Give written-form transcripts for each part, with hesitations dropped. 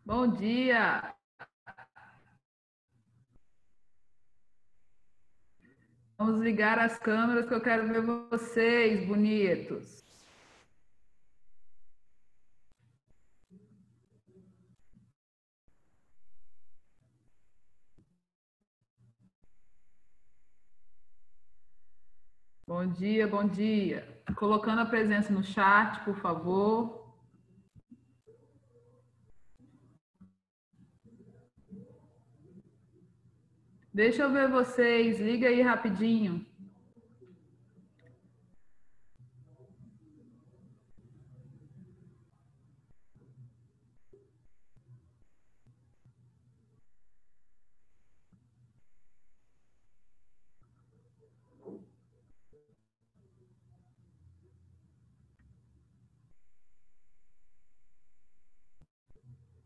Bom dia! Vamos ligar as câmeras que eu quero ver vocês, bonitos. Bom dia, bom dia. Colocando a presença no chat, por favor. Deixa eu ver vocês, liga aí rapidinho.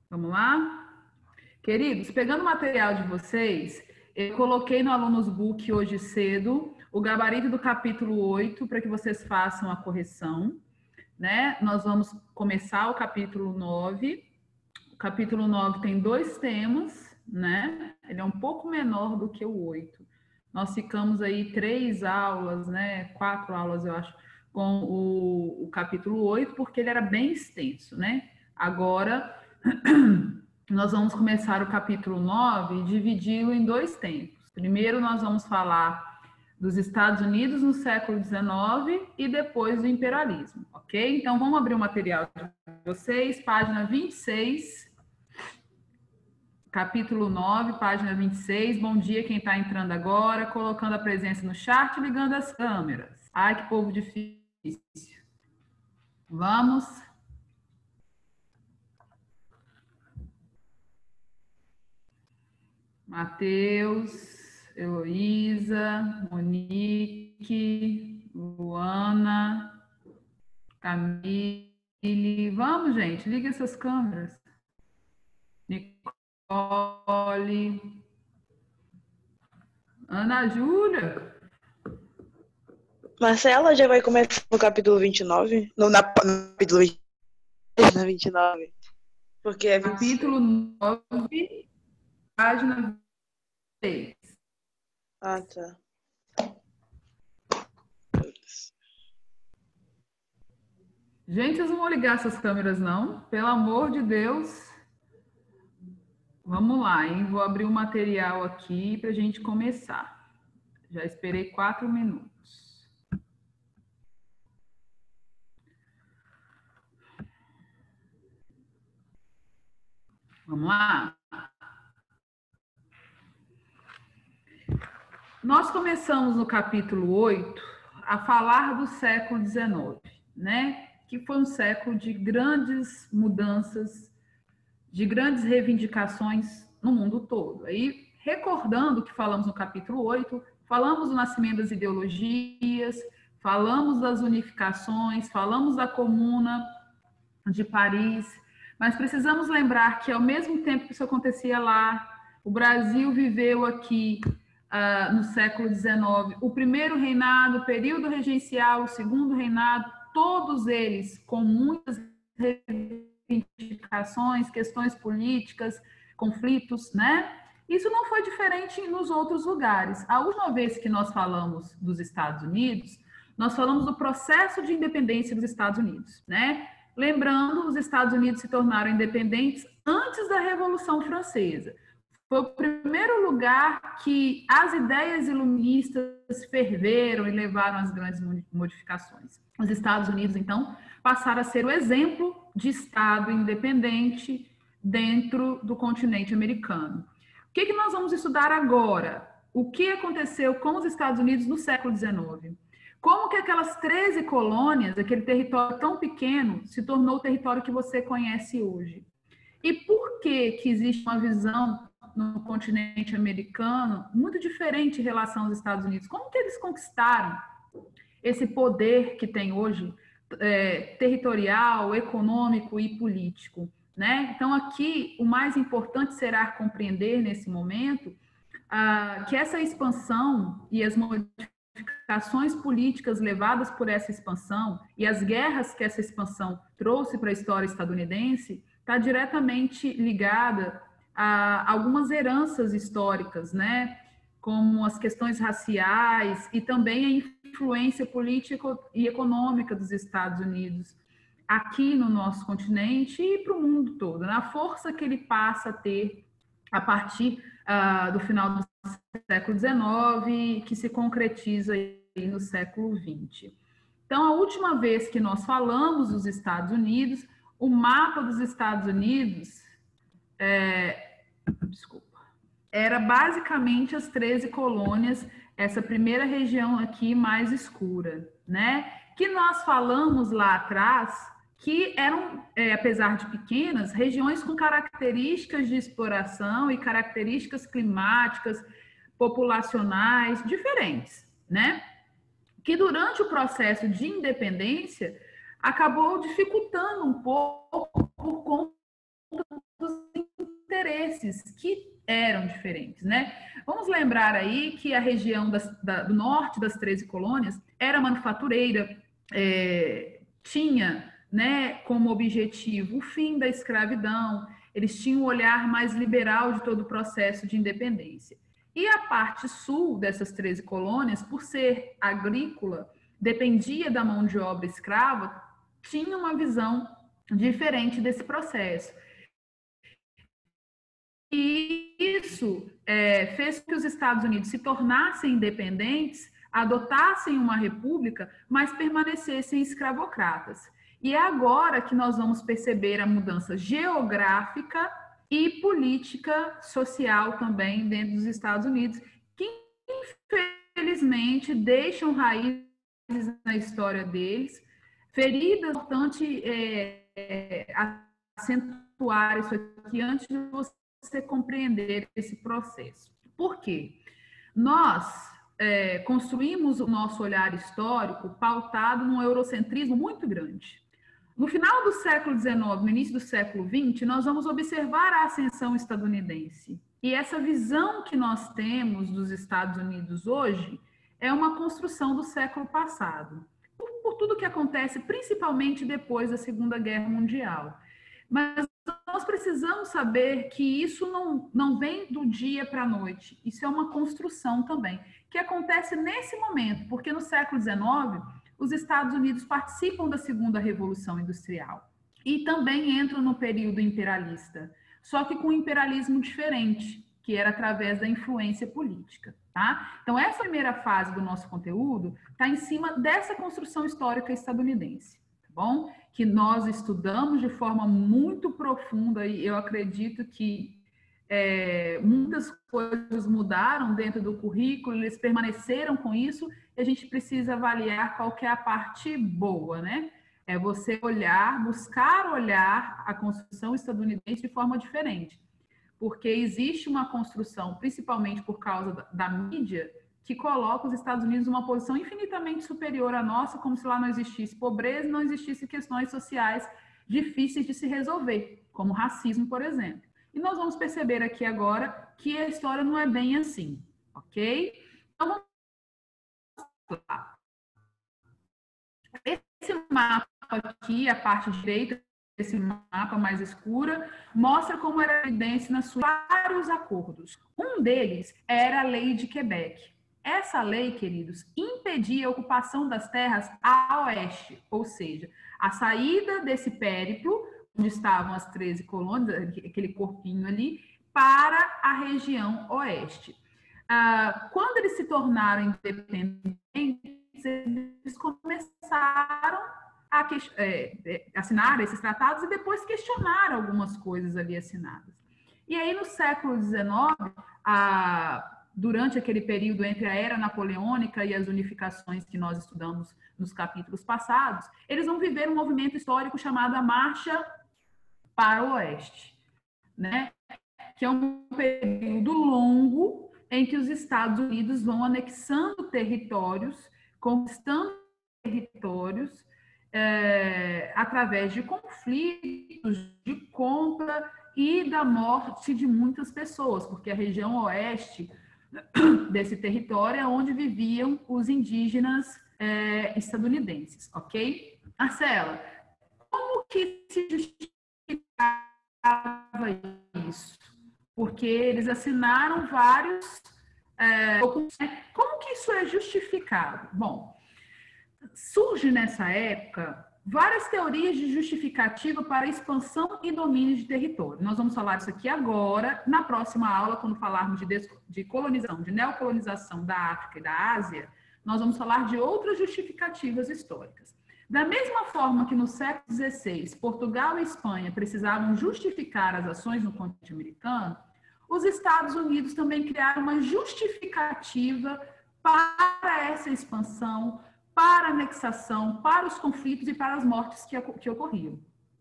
Vamos lá? Queridos, pegando o material de vocês, eu coloquei no Alunos Book hoje cedo o gabarito do capítulo 8 para que vocês façam a correção, né? Nós vamos começar o capítulo 9. O capítulo 9 tem 2 temas, né? Ele é um pouco menor do que o 8. Nós ficamos aí 3 aulas, né? 4 aulas, eu acho, com o capítulo 8, porque ele era bem extenso, né? Agora, nós vamos começar o capítulo 9 e dividi-lo em 2 tempos. Primeiro, nós vamos falar dos Estados Unidos no século XIX e depois do imperialismo, ok? Então, vamos abrir o material de vocês, página 26, capítulo 9, página 26. Bom dia quem está entrando agora, colocando a presença no chat, ligando as câmeras. Ai, que povo difícil. Vamos. Matheus, Heloísa, Monique, Luana, Camille. Vamos, gente, liga essas câmeras. Nicole, Ana Júlia. Marcela já vai começar no capítulo 29? Não, no capítulo 29. Porque é 26. Capítulo 9, página 26. Ah, tá. Gente, vocês não vão ligar essas câmeras, não? Pelo amor de Deus. Vamos lá, hein? Vou abrir o material aqui para a gente começar. Já esperei 4 minutos. Vamos lá? Nós começamos no capítulo 8 a falar do século XIX, né? Que foi um século de grandes mudanças, de grandes reivindicações no mundo todo. Aí, recordando que falamos no capítulo 8, falamos do nascimento das ideologias, falamos das unificações, falamos da Comuna de Paris, mas precisamos lembrar que, ao mesmo tempo que isso acontecia lá, o Brasil viveu aqui, no século XIX, o primeiro reinado, o período regencial, o segundo reinado, todos eles com muitas reivindicações, questões políticas, conflitos, né? Isso não foi diferente nos outros lugares. A última vez que nós falamos dos Estados Unidos, nós falamos do processo de independência dos Estados Unidos, né? Lembrando, os Estados Unidos se tornaram independentes antes da Revolução Francesa. Foi o primeiro lugar que as ideias iluministas ferveram e levaram às grandes modificações. Os Estados Unidos, então, passaram a ser o exemplo de Estado independente dentro do continente americano. O que nós vamos estudar agora? O que aconteceu com os Estados Unidos no século XIX? Como que aquelas 13 colônias, aquele território tão pequeno, se tornou o território que você conhece hoje? E por que existe uma visão no continente americano muito diferente em relação aos Estados Unidos? Como que eles conquistaram esse poder que tem hoje, territorial, econômico e político, né? Então, aqui, o mais importante será compreender nesse momento que essa expansão e as modificações modificações políticas levadas por essa expansão e as guerras que essa expansão trouxe para a história estadunidense está diretamente ligada a algumas heranças históricas, né? Como as questões raciais e também a influência política e econômica dos Estados Unidos aqui no nosso continente e para o mundo todo, na força que ele passa a ter a partir do final do século XIX, que se concretiza aí no século XX. Então, a última vez que nós falamos dos Estados Unidos, o mapa dos Estados Unidos era basicamente as 13 colônias, essa primeira região aqui mais escura, né? Que nós falamos lá atrás que eram, apesar de pequenas, regiões com características de exploração e características climáticas, populacionais diferentes, né? Que durante o processo de independência acabou dificultando um pouco por conta dos interesses que eram diferentes, né? Vamos lembrar aí que a região do norte das 13 colônias era manufatureira, tinha, né, como objetivo o fim da escravidão, eles tinham um olhar mais liberal de todo o processo de independência. E a parte sul dessas 13 colônias, por ser agrícola, dependia da mão de obra escrava, tinha uma visão diferente desse processo. E isso fez com que os Estados Unidos se tornassem independentes, adotassem uma república, mas permanecessem escravocratas. E é agora que nós vamos perceber a mudança geográfica e política social também dentro dos Estados Unidos, que infelizmente deixam raízes na história deles, feridas, importante acentuar isso aqui antes de você compreender esse processo. Por quê? Nós construímos o nosso olhar histórico pautado num eurocentrismo muito grande. No final do século XIX, no início do século XX, nós vamos observar a ascensão estadunidense. E essa visão que nós temos dos Estados Unidos hoje é uma construção do século passado, por tudo que acontece, principalmente depois da Segunda Guerra Mundial. Mas nós precisamos saber que isso não vem do dia para a noite. Isso é uma construção também, que acontece nesse momento, porque no século XIX, os Estados Unidos participam da Segunda Revolução Industrial e também entram no período imperialista, só que com um imperialismo diferente, que era através da influência política, tá? Então, essa primeira fase do nosso conteúdo está em cima dessa construção histórica estadunidense, tá bom? Que nós estudamos de forma muito profunda e eu acredito que muitas coisas mudaram dentro do currículo, eles permaneceram com isso, e a gente precisa avaliar qual que é a parte boa, né? É você buscar olhar a construção estadunidense de forma diferente, porque existe uma construção, principalmente por causa da mídia, que coloca os Estados Unidos numa posição infinitamente superior à nossa, como se lá não existisse pobreza, não existisse questões sociais difíceis de se resolver, como racismo, por exemplo. E nós vamos perceber aqui agora que a história não é bem assim, ok? Então, vamos lá. Esse mapa aqui, a parte direita desse mapa mais escura, mostra como era a evidência nas suas vários acordos. Um deles era a Lei de Quebec. Essa lei, queridos, impedia a ocupação das terras a oeste, ou seja, a saída desse périplo, onde estavam as 13 colônias, aquele corpinho ali, para a região oeste. Quando eles se tornaram independentes, eles começaram a assinar esses tratados e depois questionar algumas coisas ali assinadas. E aí, no século XIX, durante aquele período entre a era napoleônica e as unificações que nós estudamos nos capítulos passados, eles vão viver um movimento histórico chamado a Marcha para o Oeste, né? Que é um período longo em que os Estados Unidos vão anexando territórios, conquistando territórios, através de conflitos, de compra e da morte de muitas pessoas, porque a região oeste desse território onde viviam os indígenas estadunidenses, ok? Marcela, como que se justificava isso? Porque eles assinaram vários documentos. Como que isso é justificado? Bom, surge nessa época várias teorias de justificativa para expansão e domínio de território. Nós vamos falar disso aqui agora. Na próxima aula, quando falarmos de colonização, de neocolonização da África e da Ásia, nós vamos falar de outras justificativas históricas. Da mesma forma que no século XVI, Portugal e Espanha precisavam justificar as ações no continente americano, os Estados Unidos também criaram uma justificativa para essa expansão, para a anexação, para os conflitos e para as mortes que ocorriam,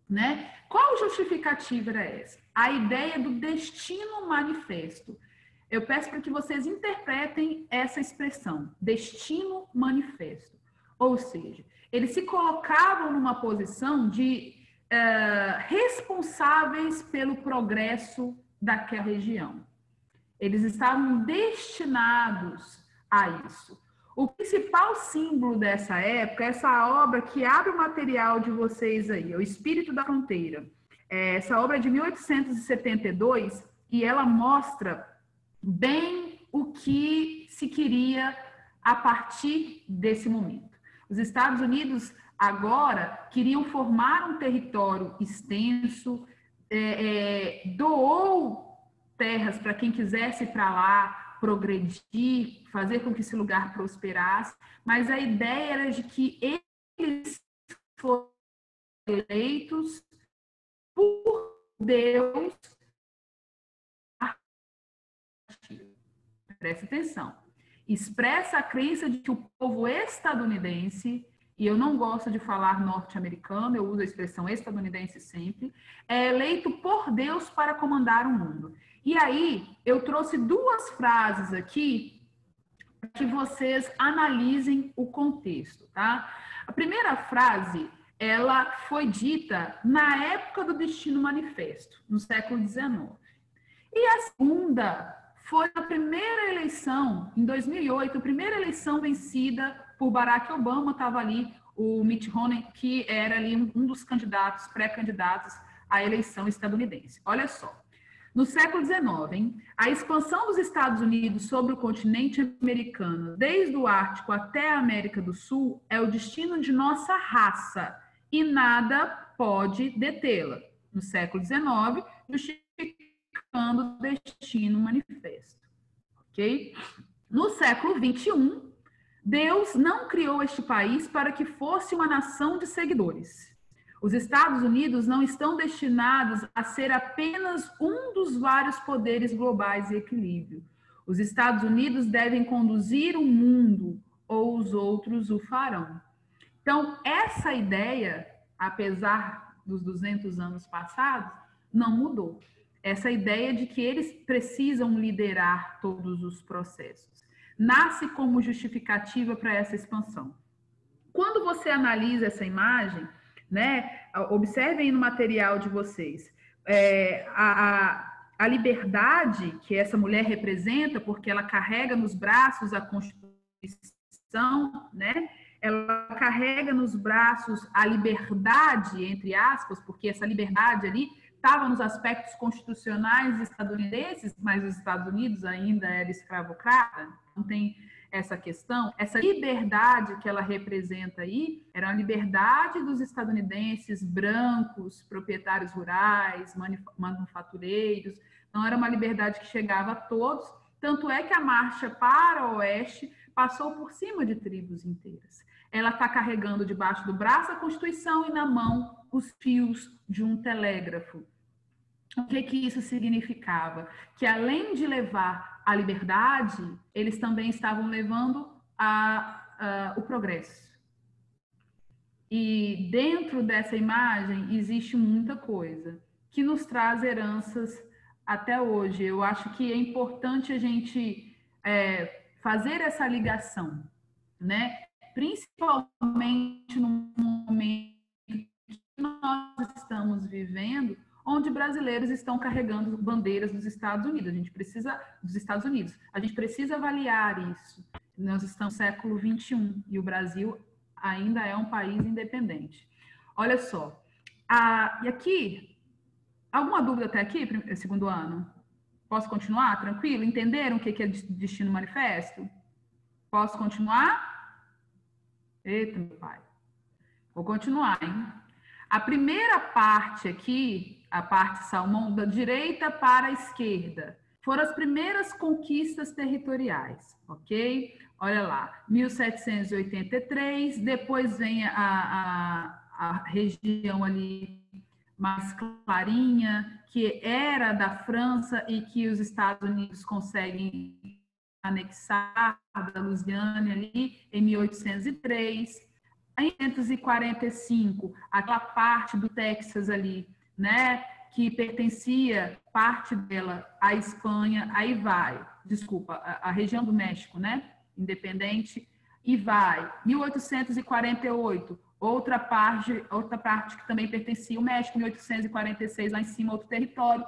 né? Qual justificativa era essa? A ideia do destino manifesto. Eu peço para que vocês interpretem essa expressão, destino manifesto. Ou seja, eles se colocavam numa posição de responsáveis pelo progresso daquela região. Eles estavam destinados a isso. O principal símbolo dessa época é essa obra que abre o material de vocês aí, O Espírito da Fronteira. Essa obra é de 1872 e ela mostra bem o que se queria a partir desse momento. Os Estados Unidos agora queriam formar um território extenso, doou terras para quem quisesse ir para lá, progredir, fazer com que esse lugar prosperasse, mas a ideia era de que eles fossem eleitos por Deus. Preste atenção. Expressa a crença de que o povo estadunidense, e eu não gosto de falar norte-americano, eu uso a expressão estadunidense sempre, é eleito por Deus para comandar o mundo. E aí, eu trouxe duas frases aqui para que vocês analisem o contexto, tá? A primeira frase, ela foi dita na época do Destino Manifesto, no século XIX. E a segunda foi a primeira eleição, em 2008, a primeira eleição vencida por Barack Obama, estava ali o Mitt Romney, que era ali um dos candidatos, pré-candidatos à eleição estadunidense. Olha só. No século XIX, a expansão dos Estados Unidos sobre o continente americano, desde o Ártico até a América do Sul, é o destino de nossa raça e nada pode detê-la. No século XIX, justificando o destino manifesto. Ok? No século XXI, Deus não criou este país para que fosse uma nação de seguidores. Os Estados Unidos não estão destinados a ser apenas um dos vários poderes globais em equilíbrio. Os Estados Unidos devem conduzir o mundo, ou os outros o farão. Então, essa ideia, apesar dos 200 anos passados, não mudou. Essa ideia de que eles precisam liderar todos os processos. Nasce como justificativa para essa expansão. Quando você analisa essa imagem, né, observem no material de vocês, a liberdade que essa mulher representa, porque ela carrega nos braços a Constituição, né? Ela carrega nos braços a liberdade, entre aspas, porque essa liberdade ali estava nos aspectos constitucionais estadunidenses, mas os Estados Unidos ainda era escravocrata, não tem essa questão. Essa liberdade que ela representa aí era a liberdade dos estadunidenses brancos, proprietários rurais, manufatureiros, não era uma liberdade que chegava a todos, tanto é que a marcha para o oeste passou por cima de tribos inteiras. Ela está carregando debaixo do braço a Constituição e na mão os fios de um telégrafo. O que isso significava? Que além de levar a liberdade, eles também estavam levando o progresso. E dentro dessa imagem existe muita coisa que nos traz heranças até hoje. Eu acho que é importante a gente fazer essa ligação, né? Principalmente no momento que nós estamos vivendo, onde brasileiros estão carregando bandeiras dos Estados Unidos. A gente precisa avaliar isso. Nós estamos no século XXI e o Brasil ainda é um país independente. Olha só, e aqui, alguma dúvida até aqui, segundo ano? Posso continuar? Tranquilo? Entenderam o que é Destino Manifesto? Posso continuar? Eita, meu pai. Vou continuar, hein? A primeira parte aqui, a parte salmão, da direita para a esquerda, foram as primeiras conquistas territoriais, ok? Olha lá, 1783, depois vem a região ali mais clarinha, que era da França e que os Estados Unidos conseguem anexar, da Louisiana ali, em 1803. Em 1845, aquela parte do Texas ali, né, que pertencia, parte dela, à Espanha, aí vai, desculpa, a região do México, né, independente, e vai. 1848, outra parte que também pertencia ao México, 1846, lá em cima, outro território.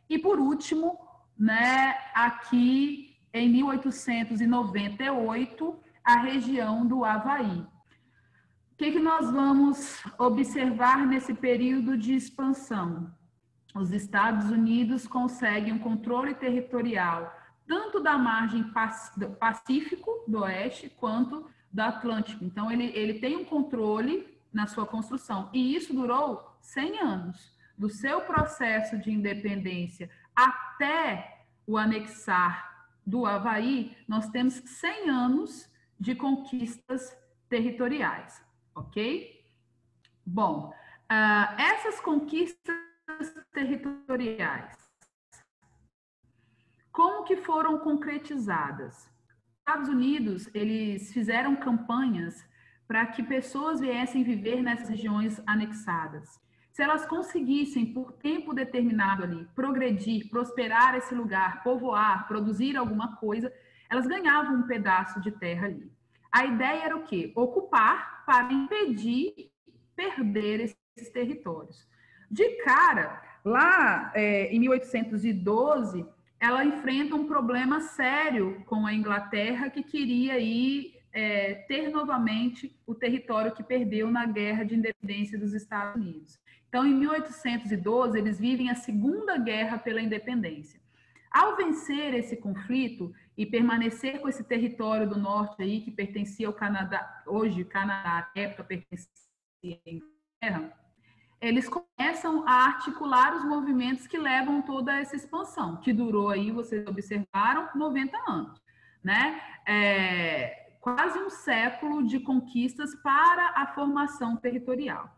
E, por último, né, aqui, em 1898, a região do Havaí. O que nós vamos observar nesse período de expansão? Os Estados Unidos conseguem um controle territorial tanto da margem do Pacífico, do Oeste, quanto do Atlântico. Então, ele tem um controle na sua construção. E isso durou 100 anos. Do seu processo de independência até o anexar do Havaí, nós temos 100 anos de conquistas territoriais. Ok? Bom, essas conquistas territoriais, como que foram concretizadas? Os Estados Unidos, eles fizeram campanhas para que pessoas viessem viver nessas regiões anexadas. Se elas conseguissem, por tempo determinado ali, progredir, prosperar esse lugar, povoar, produzir alguma coisa, elas ganhavam um pedaço de terra ali. A ideia era o quê? Ocupar para impedir perder esses territórios. De cara, lá em 1812, ela enfrenta um problema sério com a Inglaterra, que queria ter novamente o território que perdeu na Guerra de Independência dos Estados Unidos. Então, em 1812, eles vivem a Segunda Guerra pela Independência. Ao vencer esse conflito e permanecer com esse território do norte aí, que pertencia ao Canadá, hoje o Canadá, na época pertencia à Inglaterra, eles começam a articular os movimentos que levam toda essa expansão, que durou aí, vocês observaram, 90 anos, né? Quase um século de conquistas para a formação territorial.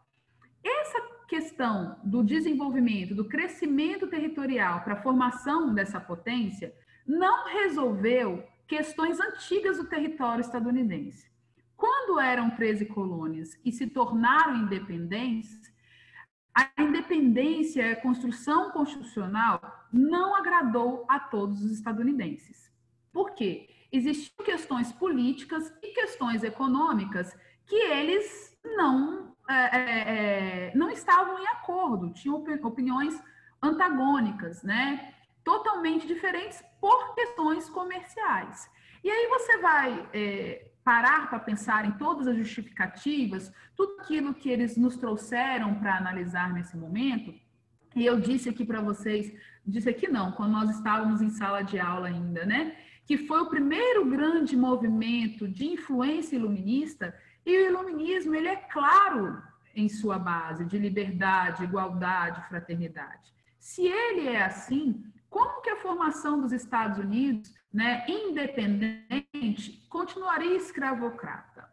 Essa questão do desenvolvimento, do crescimento territorial para a formação dessa potência, não resolveu questões antigas do território estadunidense. Quando eram 13 colônias e se tornaram independentes, a independência e a construção constitucional não agradou a todos os estadunidenses. Por quê? Existiam questões políticas e questões econômicas que eles não estavam em acordo, tinham opiniões antagônicas, né? Totalmente diferentes por questões comerciais. E aí você vai parar para pensar em todas as justificativas, tudo aquilo que eles nos trouxeram para analisar nesse momento, e eu disse aqui para vocês, disse aqui não, quando nós estávamos em sala de aula ainda, né? Que foi o primeiro grande movimento de influência iluminista, e o iluminismo, ele é claro em sua base de liberdade, igualdade, fraternidade. Se ele é assim, como que a formação dos Estados Unidos, né, independente, continuaria escravocrata?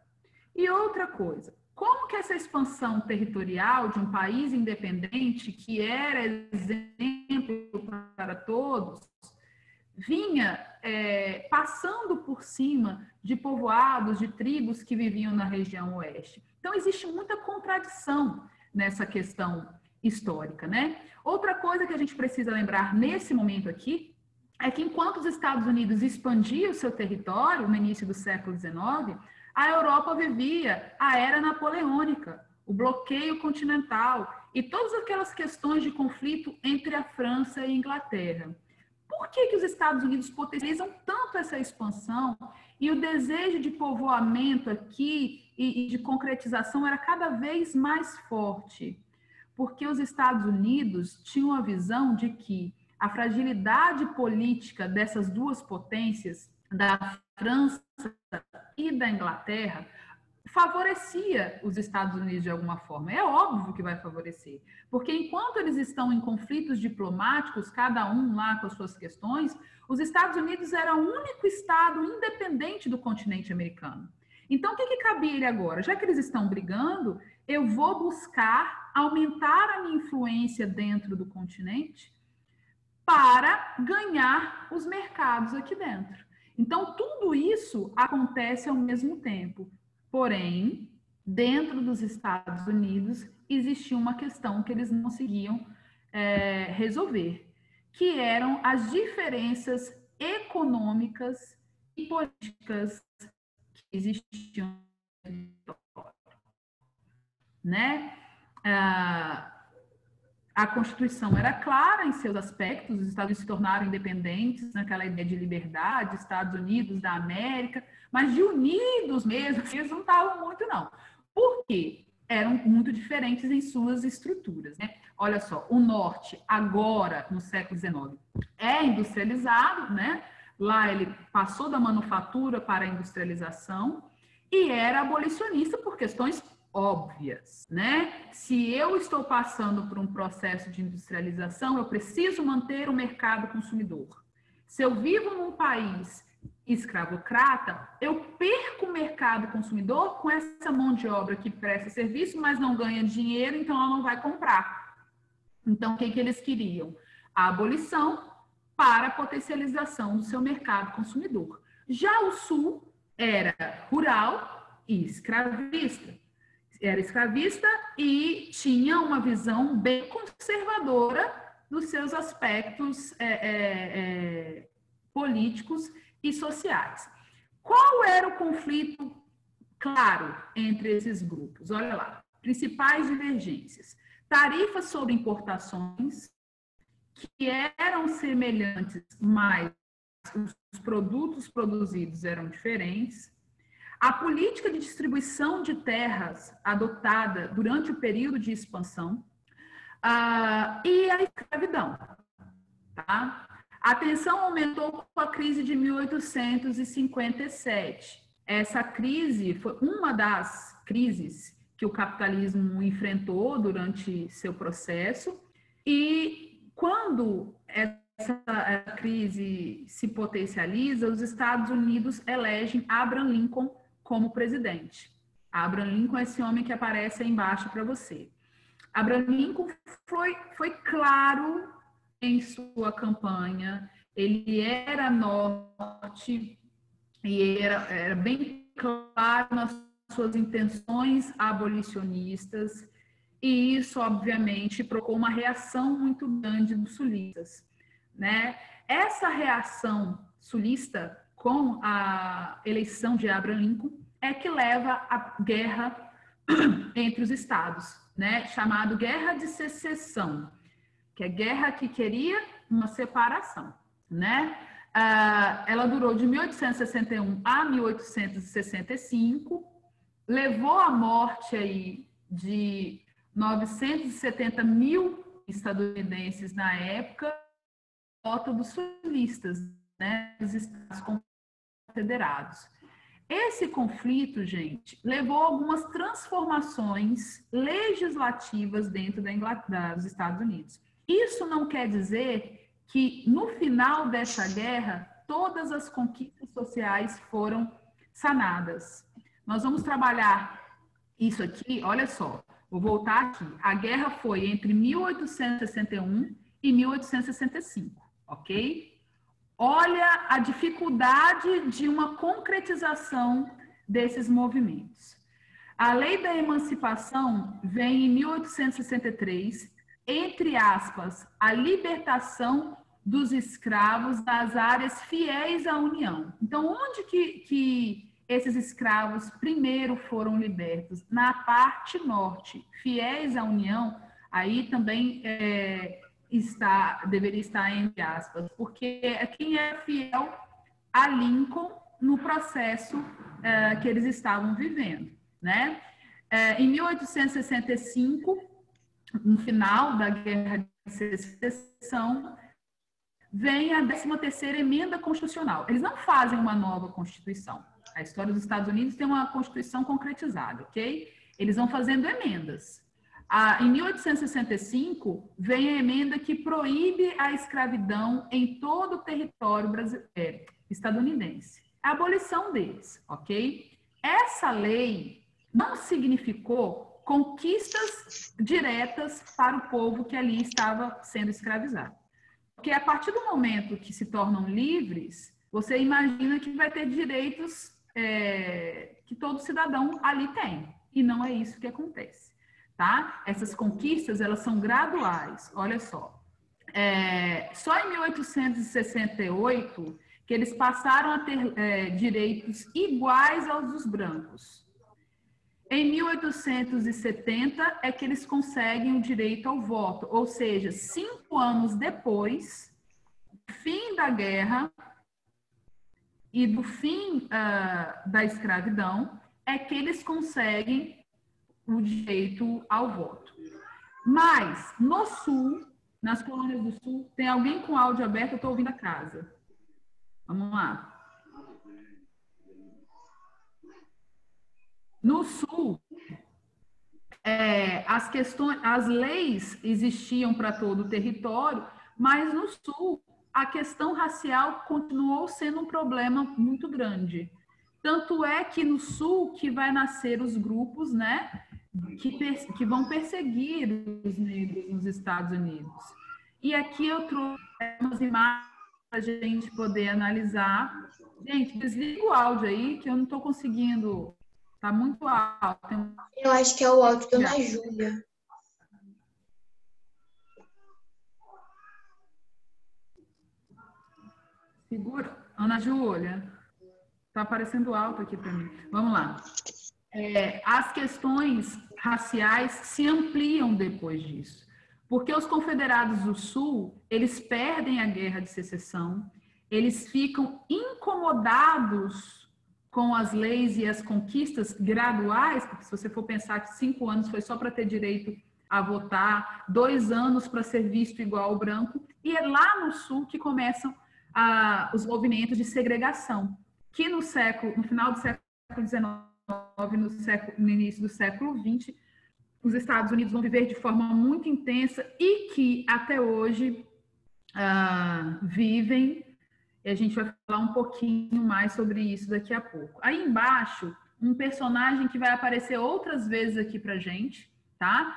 E outra coisa, como que essa expansão territorial de um país independente, que era exemplo para todos, vinha passando por cima de povoados, de tribos que viviam na região oeste? Então, existe muita contradição nessa questão histórica, né? Outra coisa que a gente precisa lembrar nesse momento aqui é que enquanto os Estados Unidos expandiam o seu território no início do século XIX, a Europa vivia a era napoleônica, o bloqueio continental, e todas aquelas questões de conflito entre a França e a Inglaterra. Por que os Estados Unidos potencializam tanto essa expansão e o desejo de povoamento aqui e de concretização era cada vez mais forte? Porque os Estados Unidos tinham a visão de que a fragilidade política dessas duas potências, da França e da Inglaterra, favorecia os Estados Unidos de alguma forma. É óbvio que vai favorecer, porque enquanto eles estão em conflitos diplomáticos, cada um lá com as suas questões, os Estados Unidos era o único estado independente do continente americano. Então, o que cabia ele agora? Já que eles estão brigando, eu vou buscar aumentar a minha influência dentro do continente para ganhar os mercados aqui dentro. Então, tudo isso acontece ao mesmo tempo. Porém, dentro dos Estados Unidos, existia uma questão que eles não conseguiam resolver, que eram as diferenças econômicas e políticas que existiam no território, né? A Constituição era clara em seus aspectos, os Estados Unidos se tornaram independentes naquela ideia de liberdade, Estados Unidos da América, mas de unidos mesmo, eles não estavam muito, não. Por quê? Eram muito diferentes em suas estruturas, né? Olha só, o Norte, agora, no século XIX, é industrializado, né? Lá ele passou da manufatura para a industrialização e era abolicionista por questões óbvias, né? Se eu estou passando por um processo de industrialização, eu preciso manter o mercado consumidor. Se eu vivo num país escravocrata, eu perco o mercado consumidor com essa mão de obra que presta serviço, mas não ganha dinheiro, então ela não vai comprar. Então, o que eles queriam? A abolição para a potencialização do seu mercado consumidor. Já o Sul era rural e escravista. Era escravista e tinha uma visão bem conservadora dos seus aspectos políticos e sociais. Qual era o conflito claro entre esses grupos? Olha lá, principais divergências. Tarifas sobre importações, que eram semelhantes, mas os produtos produzidos eram diferentes. A política de distribuição de terras adotada durante o período de expansão e a escravidão. Tá? A tensão aumentou com a crise de 1857. Essa crise foi uma das crises que o capitalismo enfrentou durante seu processo e quando essa crise se potencializa, os Estados Unidos elegem Abraham Lincoln como presidente. Abraham Lincoln é esse homem que aparece aí embaixo para você. Abraham Lincoln foi claro em sua campanha, ele era norte e era bem claro nas suas intenções abolicionistas, e isso, obviamente, provocou uma reação muito grande dos sulistas, né? Essa reação sulista com a eleição de Abraham Lincoln é que leva à guerra entre os estados, né? Chamado Guerra de Secessão, que é guerra que queria uma separação, né? Ela durou de 1861 a 1865, levou à morte aí de 970 mil estadunidenses na época, voto dos sulistas, né, dos Estados Confederados. Esse conflito, gente, levou a algumas transformações legislativas dentro dos Estados Unidos. Isso não quer dizer que, no final dessa guerra, todas as conquistas sociais foram sanadas. Nós vamos trabalhar isso aqui, olha só, vou voltar aqui. A guerra foi entre 1861 e 1865, ok? Olha a dificuldade de uma concretização desses movimentos. A Lei da Emancipação vem em 1863, entre aspas, a libertação dos escravos das áreas fiéis à União. Então, onde que esses escravos primeiro foram libertos? Na parte norte, fiéis à União, Aí também deveria estar entre aspas, porque é quem é fiel a Lincoln no processo que eles estavam vivendo, né? Em 1865, no final da Guerra de Secessão, vem a 13ª Emenda Constitucional. Eles não fazem uma nova Constituição. A história dos Estados Unidos tem uma Constituição concretizada, ok? Eles vão fazendo emendas. Em 1865, vem a emenda que proíbe a escravidão em todo o território estadunidense. A abolição deles, ok? Essa lei não significou conquistas diretas para o povo que ali estava sendo escravizado. Porque a partir do momento que se tornam livres, você imagina que vai ter direitos que todo cidadão ali tem. E não é isso que acontece, tá? Essas conquistas, elas são graduais. Olha só. Só em 1868 que eles passaram a ter direitos iguais aos dos brancos. Em 1870 é que eles conseguem o direito ao voto, ou seja, 5 anos depois do fim da guerra e do fim da escravidão, é que eles conseguem o direito ao voto. Mas, no Sul, nas colônias do Sul, tem alguém com áudio aberto? Eu estou ouvindo a casa. Vamos lá. No Sul, as leis existiam para todo o território, mas no Sul, a questão racial continuou sendo um problema muito grande. Tanto é que no Sul que vai nascer os grupos, né, que vão perseguir os negros nos Estados Unidos. E aqui eu trouxe umas imagens para a gente poder analisar. Gente, desliga o áudio aí, que eu não estou conseguindo. Está muito alto. Eu acho que é o áudio da Ana Júlia. Segura. Ana Júlia. Está aparecendo alto aqui para mim. Vamos lá. As questões raciais se ampliam depois disso. Porque os confederados do Sul, eles perdem a Guerra de Secessão, eles ficam incomodados com as leis e as conquistas graduais, porque se você for pensar que 5 anos foi só para ter direito a votar, 2 anos para ser visto igual ao branco, e é lá no Sul que começam os movimentos de segregação, que no final do século XIX, no início do século XX, os Estados Unidos vão viver de forma muito intensa e que até hoje vivem. E a gente vai falar um pouquinho mais sobre isso daqui a pouco. Aí embaixo, um personagem que vai aparecer outras vezes aqui pra gente, tá?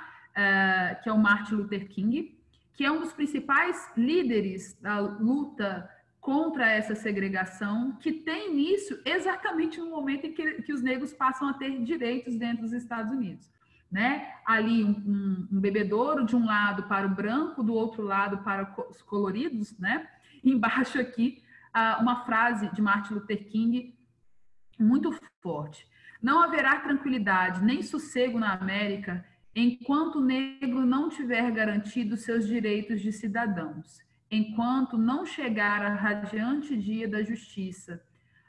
Que é o Martin Luther King, que é um dos principais líderes da luta contra essa segregação, que tem início exatamente no momento em que os negros passam a ter direitos dentro dos Estados Unidos, né? Ali um bebedouro de um lado para o branco, do outro lado para os coloridos, né? Embaixo aqui, uma frase de Martin Luther King muito forte. Não haverá tranquilidade nem sossego na América enquanto o negro não tiver garantido seus direitos de cidadãos, enquanto não chegar a radiante dia da justiça.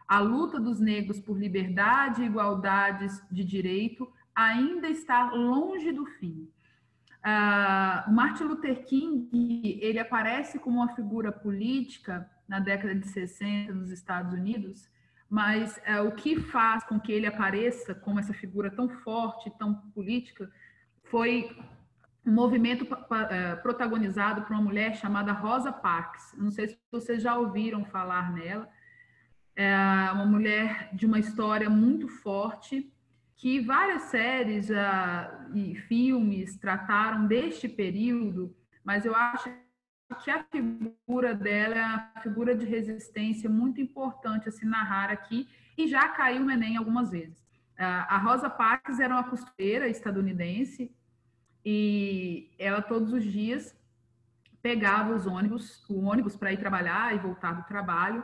A luta dos negros por liberdade e igualdades de direito ainda está longe do fim. O Martin Luther King, ele aparece como uma figura política na década de 60 nos Estados Unidos, mas o que faz com que ele apareça como essa figura tão forte, tão política, foi um movimento protagonizado por uma mulher chamada Rosa Parks. Não sei se vocês já ouviram falar nela. É uma mulher de uma história muito forte, que várias séries e filmes trataram deste período, mas eu acho que a figura dela é uma figura de resistência muito importante a se narrar aqui, e já caiu no Enem algumas vezes. A Rosa Parks era uma costureira estadunidense, e ela todos os dias pegava o ônibus para ir trabalhar e voltar do trabalho,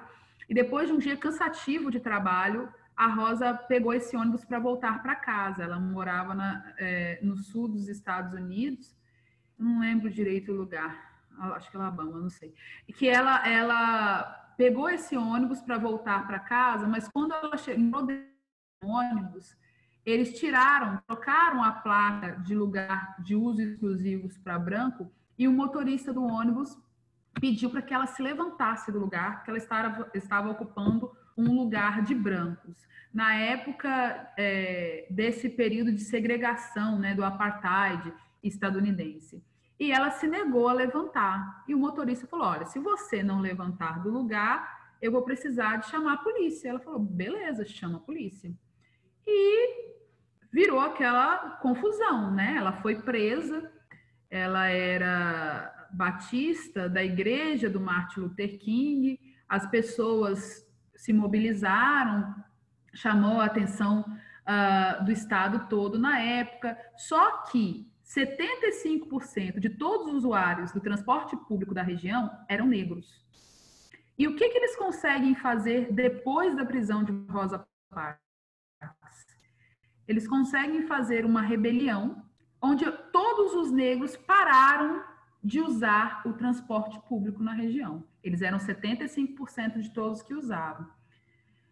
e depois de um dia cansativo de trabalho, a Rosa pegou esse ônibus para voltar para casa. Ela morava no sul dos Estados Unidos, não lembro direito o lugar, acho que é Alabama, não sei, que ela pegou esse ônibus para voltar para casa, mas quando ela chegou dentro do ônibus, eles trocaram a placa de lugar de uso exclusivos para branco, e o motorista do ônibus pediu para que ela se levantasse do lugar, porque ela estava ocupando um lugar de brancos. Na época desse período de segregação, né, do apartheid estadunidense. E ela se negou a levantar. E o motorista falou, olha, se você não levantar do lugar, eu vou precisar de chamar a polícia. Ela falou, beleza, chama a polícia. E virou aquela confusão, né? Ela foi presa, ela era batista da igreja do Martin Luther King, as pessoas se mobilizaram, chamou a atenção do estado todo na época, só que 75% de todos os usuários do transporte público da região eram negros. E o que eles conseguem fazer depois da prisão de Rosa Parks? Eles conseguem fazer uma rebelião onde todos os negros pararam de usar o transporte público na região. Eles eram 75% de todos que usavam.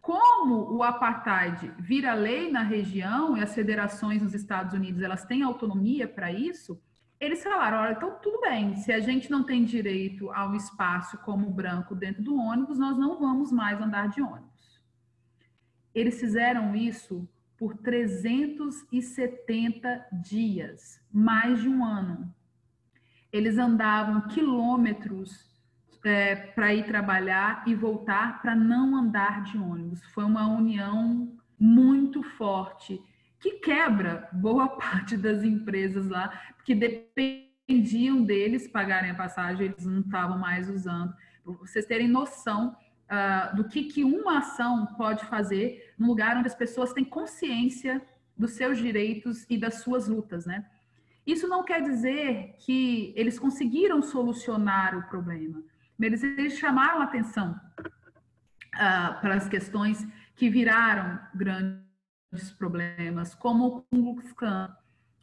Como o apartheid vira lei na região e as federações nos Estados Unidos elas têm autonomia para isso, eles falaram, olha, então tudo bem, se a gente não tem direito a um espaço como branco dentro do ônibus, nós não vamos mais andar de ônibus. Eles fizeram isso por 370 dias, mais de um ano. Eles andavam quilômetros para ir trabalhar e voltar para não andar de ônibus. Foi uma união muito forte, que quebra boa parte das empresas lá, porque dependiam deles pagarem a passagem, eles não estavam mais usando. Para vocês terem noção do que uma ação pode fazer num lugar onde as pessoas têm consciência dos seus direitos e das suas lutas, né? Isso não quer dizer que eles conseguiram solucionar o problema, mas eles chamaram atenção para as questões que viraram grandes problemas, como o Ku Klux Klan,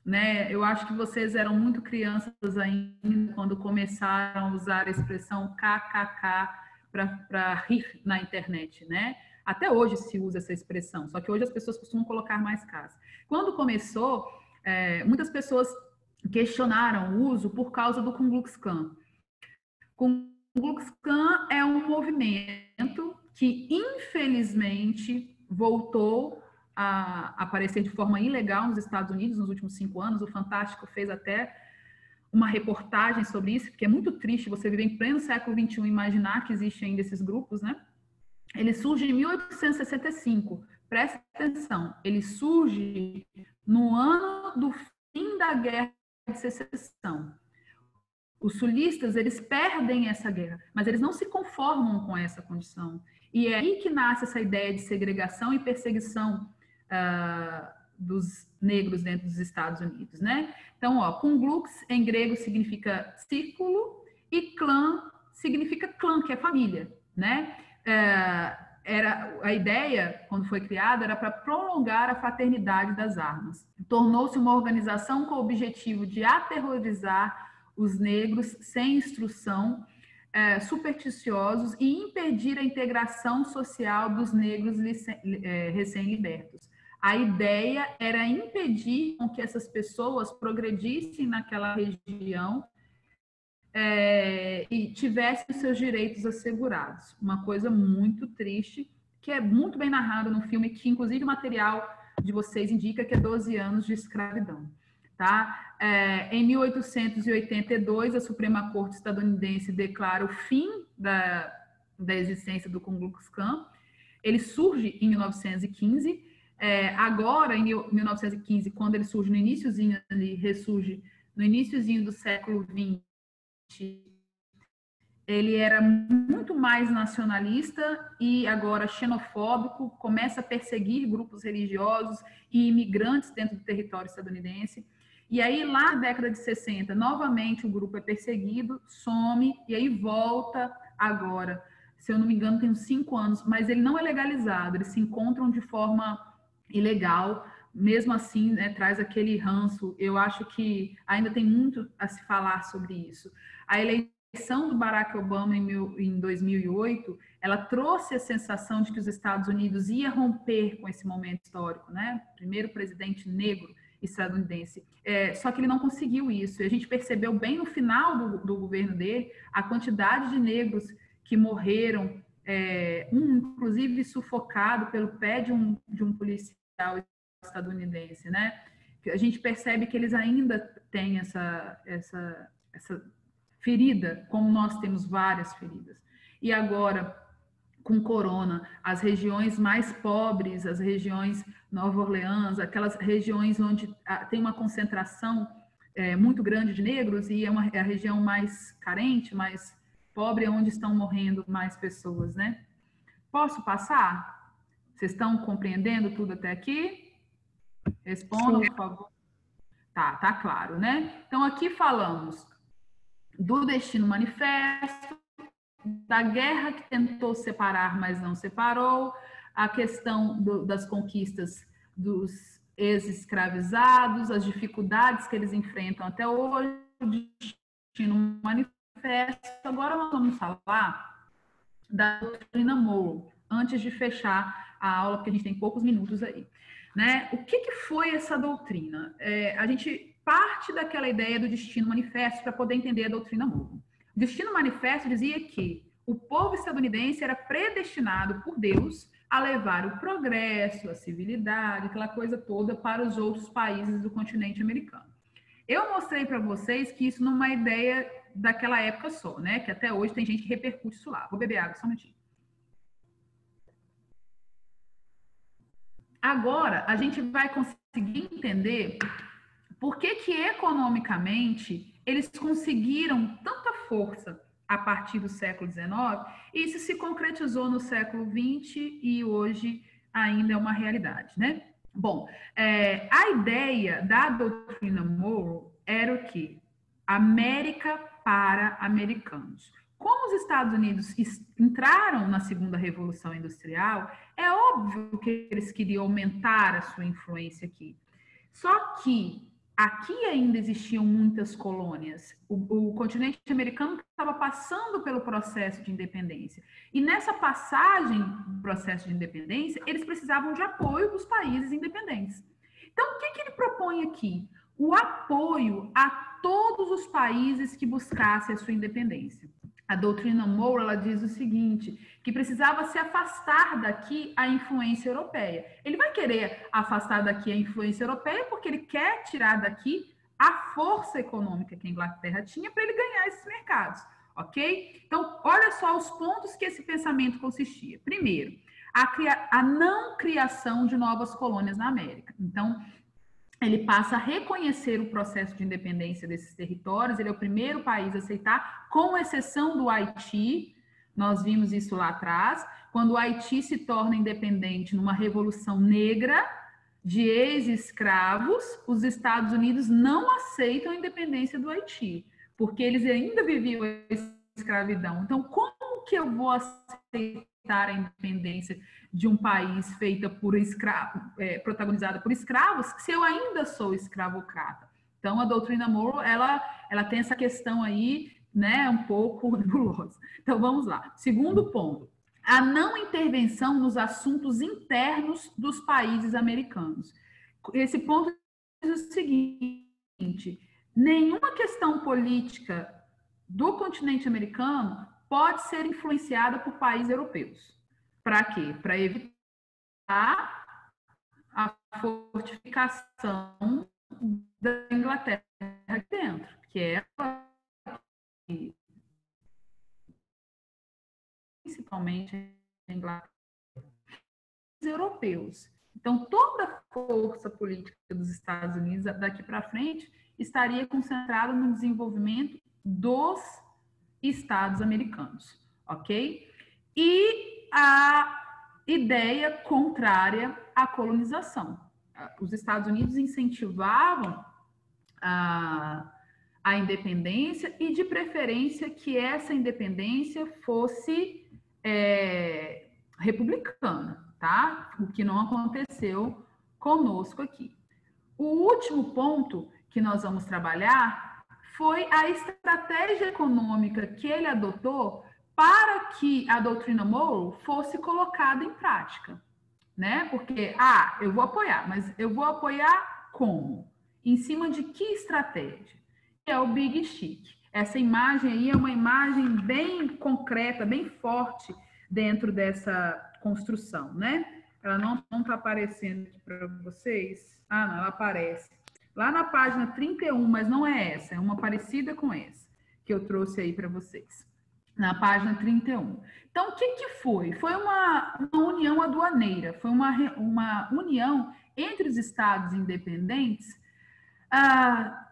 né? Eu acho que vocês eram muito crianças ainda quando começaram a usar a expressão KKK para rir na internet, né? Até hoje se usa essa expressão, só que hoje as pessoas costumam colocar mais Ks. Quando começou, muitas pessoas questionaram o uso por causa do Ku Klux Klan. Ku Klux Klan é um movimento que, infelizmente, voltou a aparecer de forma ilegal nos Estados Unidos nos últimos 5 anos. O Fantástico fez até uma reportagem sobre isso, porque é muito triste você viver em pleno século XXI e imaginar que existem ainda esses grupos, né? Ele surge em 1865. Presta atenção, ele surge no ano do fim da Guerra de Secessão. Os sulistas, eles perdem essa guerra, mas eles não se conformam com essa condição. E é aí que nasce essa ideia de segregação e perseguição dos negros dentro dos Estados Unidos, né? Então, Ku Klux em grego significa círculo e clã significa clã, que é família, né? Era a ideia, quando foi criada, era para prolongar a fraternidade das armas. Tornou-se uma organização com o objetivo de aterrorizar os negros sem instrução, supersticiosos e impedir a integração social dos negros recém-libertos. A ideia era impedir que essas pessoas progredissem naquela região e tivessem seus direitos assegurados. Uma coisa muito triste, que é muito bem narrado no filme, que inclusive o material de vocês indica que é 12 anos de escravidão. Tá? Em 1882, a Suprema Corte estadunidense declara o fim da existência do Ku Klux Klan. Ele surge em 1915. Agora, em 1915, quando ele surge no iniciozinho, ele ressurge no iniciozinho do século XX, ele era muito mais nacionalista e agora xenofóbico, começa a perseguir grupos religiosos e imigrantes dentro do território estadunidense. E aí, lá na década de 60, novamente o grupo é perseguido, some, e aí volta agora. Se eu não me engano, tem uns 5 anos, mas ele não é legalizado, eles se encontram de forma ilegal mesmo assim, né, traz aquele ranço. Eu acho que ainda tem muito a se falar sobre isso. A eleição do Barack Obama em 2008, ela trouxe a sensação de que os Estados Unidos ia romper com esse momento histórico, né? Primeiro presidente negro estadunidense. Só que ele não conseguiu isso. E a gente percebeu bem no final do governo dele a quantidade de negros que morreram, inclusive sufocado pelo pé de um policial estadunidense, né? A gente percebe que eles ainda têm essa ferida, como nós temos várias feridas. E agora, com corona, as regiões mais pobres, as regiões Nova Orleans, aquelas regiões onde tem uma concentração muito grande de negros e é a região mais carente, mais pobre, onde estão morrendo mais pessoas, né? Posso passar? Vocês estão compreendendo tudo até aqui? Respondam, por favor. Tá claro, né? Então, aqui falamos do Destino Manifesto, da guerra que tentou separar, mas não separou, a questão das conquistas dos ex-escravizados, as dificuldades que eles enfrentam até hoje, o Destino Manifesto. Agora nós vamos falar da doutrina Monroe, antes de fechar a aula, porque a gente tem poucos minutos aí. Né? O que foi essa doutrina? A gente parte daquela ideia do Destino Manifesto para poder entender a doutrina Monroe. O Destino Manifesto dizia que o povo estadunidense era predestinado por Deus a levar o progresso, a civilidade, aquela coisa toda para os outros países do continente americano. Eu mostrei para vocês que isso não é uma ideia daquela época só, né? Que até hoje tem gente que repercute isso lá. Vou beber água, só um minutinho. Agora, a gente vai conseguir entender por que economicamente eles conseguiram tanta força a partir do século XIX, e isso se concretizou no século XX e hoje ainda é uma realidade, né? Bom, a ideia da doutrina Monroe era o quê? América para americanos. Como os Estados Unidos entraram na segunda revolução industrial, é óbvio que eles queriam aumentar a sua influência aqui. Só que aqui ainda existiam muitas colônias. O continente americano estava passando pelo processo de independência. E nessa passagem do processo de independência, eles precisavam de apoio dos países independentes. Então, o que ele propõe aqui? O apoio a todos os países que buscassem a sua independência. A doutrina Monroe, ela diz o seguinte, que precisava se afastar daqui a influência europeia. Ele vai querer afastar daqui a influência europeia porque ele quer tirar daqui a força econômica que a Inglaterra tinha para ele ganhar esses mercados, ok? Então, olha só os pontos que esse pensamento consistia. Primeiro, a não criação de novas colônias na América. Então, ele passa a reconhecer o processo de independência desses territórios, ele é o primeiro país a aceitar, com exceção do Haiti. Nós vimos isso lá atrás, quando o Haiti se torna independente numa revolução negra de ex-escravos, os Estados Unidos não aceitam a independência do Haiti, porque eles ainda viviam a escravidão. Então, como que eu vou aceitar a independência de um país feita por protagonizada por escravos, se eu ainda sou escravocrata? Então, a doutrina Monroe, ela tem essa questão aí, né, um pouco nebulosa. Então, vamos lá. Segundo ponto, a não intervenção nos assuntos internos dos países americanos. Esse ponto diz o seguinte: nenhuma questão política do continente americano pode ser influenciada por países europeus. Para quê? Para evitar a fortificação da Inglaterra aqui dentro, que é principalmente a Inglaterra, os europeus. Então, toda a força política dos Estados Unidos daqui para frente estaria concentrada no desenvolvimento dos Estados americanos, ok? E a ideia contrária à colonização. Os Estados Unidos incentivavam a independência e, de preferência, que essa independência fosse republicana, tá? O que não aconteceu conosco aqui. O último ponto que nós vamos trabalhar foi a estratégia econômica que ele adotou para que a doutrina Monroe fosse colocada em prática, né? Porque, eu vou apoiar, mas eu vou apoiar como? Em cima de que estratégia? Que é o Big Stick. Essa imagem aí é uma imagem bem concreta, bem forte dentro dessa construção, né? Ela não está aparecendo aqui para vocês. Não, ela aparece. Lá na página 31, mas não é essa, é uma parecida com essa, que eu trouxe aí para vocês. Na página 31. Então, o que foi? Foi uma união aduaneira, foi uma união entre os estados independentes,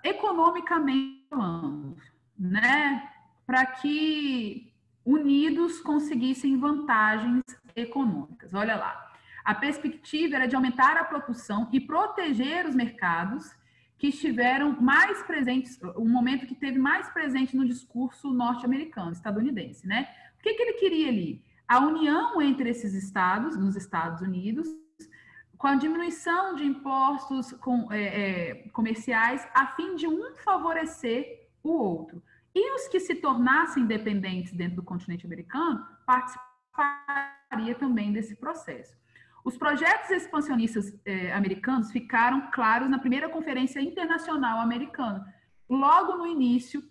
economicamente falando, né? Para que unidos conseguissem vantagens econômicas. Olha lá. A perspectiva era de aumentar a produção e proteger os mercados que estiveram mais presentes, o momento que teve mais presente no discurso norte-americano, estadunidense, né? O que ele queria ali? A união entre esses estados, nos Estados Unidos, com a diminuição de impostos comerciais, a fim de um favorecer o outro. E os que se tornassem independentes dentro do continente americano participaria também desse processo. Os projetos expansionistas americanos ficaram claros na primeira Conferência Internacional Americana, logo no início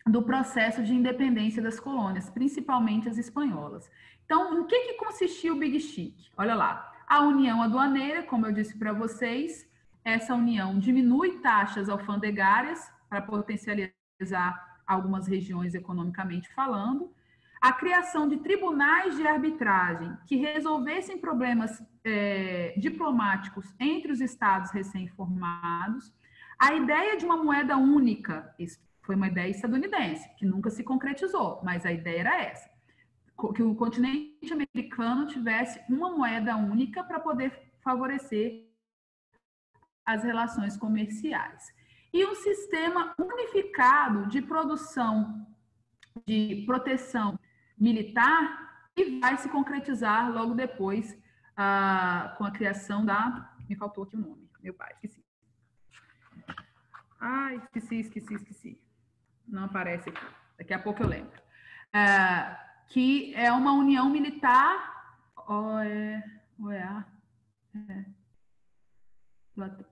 do processo de independência das colônias, principalmente as espanholas. Então, em que consistia o Big Stick? Olha lá, a união aduaneira, como eu disse para vocês, essa união diminui taxas alfandegárias para potencializar algumas regiões economicamente falando, a criação de tribunais de arbitragem que resolvessem problemas diplomáticos entre os estados recém-formados, a ideia de uma moeda única, isso foi uma ideia estadunidense, que nunca se concretizou, mas a ideia era essa, que o continente americano tivesse uma moeda única para poder favorecer as relações comerciais. E um sistema unificado de produção, de proteção militar, que vai se concretizar logo depois com a criação da... Me faltou aqui o nome, meu pai, esqueci. Esqueci. Não aparece aqui. Daqui a pouco eu lembro. Que é uma união militar...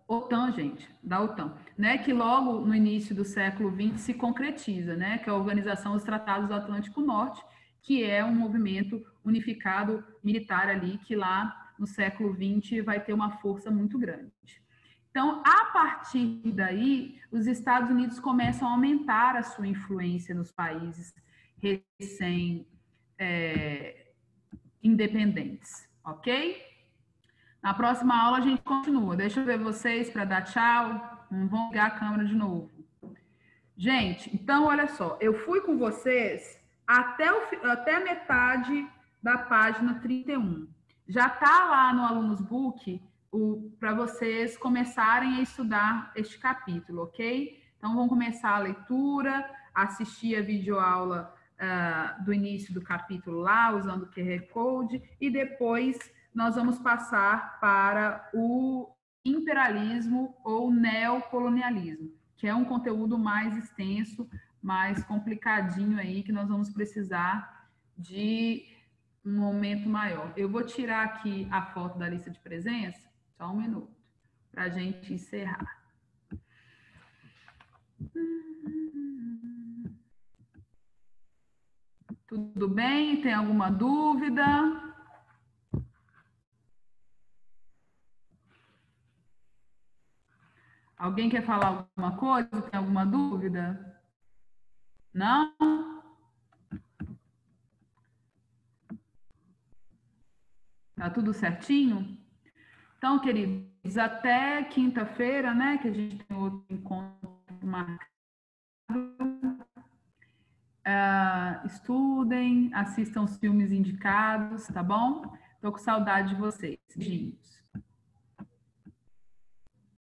OTAN, gente, da OTAN, né, que logo no início do século XX se concretiza, né, que é a Organização dos Tratados do Atlântico Norte, que é um movimento unificado militar ali, que lá no século XX vai ter uma força muito grande. Então, a partir daí, os Estados Unidos começam a aumentar a sua influência nos países recém-independentes, ok? Na próxima aula a gente continua. Deixa eu ver vocês para dar tchau. Não vão ligar a câmera de novo. Gente, então olha só. Eu fui com vocês até a metade da página 31. Já está lá no Alunos Book para vocês começarem a estudar este capítulo, ok? Então vamos começar a leitura, assistir a videoaula do início do capítulo lá, usando o QR Code, e depois nós vamos passar para o imperialismo ou neocolonialismo, que é um conteúdo mais extenso, mais complicadinho aí, que nós vamos precisar de um momento maior. Eu vou tirar aqui a foto da lista de presença, só um minuto, para a gente encerrar. Tudo bem? Tem alguma dúvida? Alguém quer falar alguma coisa? Tem alguma dúvida? Não? Tá tudo certinho? Então, queridos, até quinta-feira, né, que a gente tem outro encontro marcado. Estudem, assistam os filmes indicados, tá bom? Tô com saudade de vocês. Beijinhos.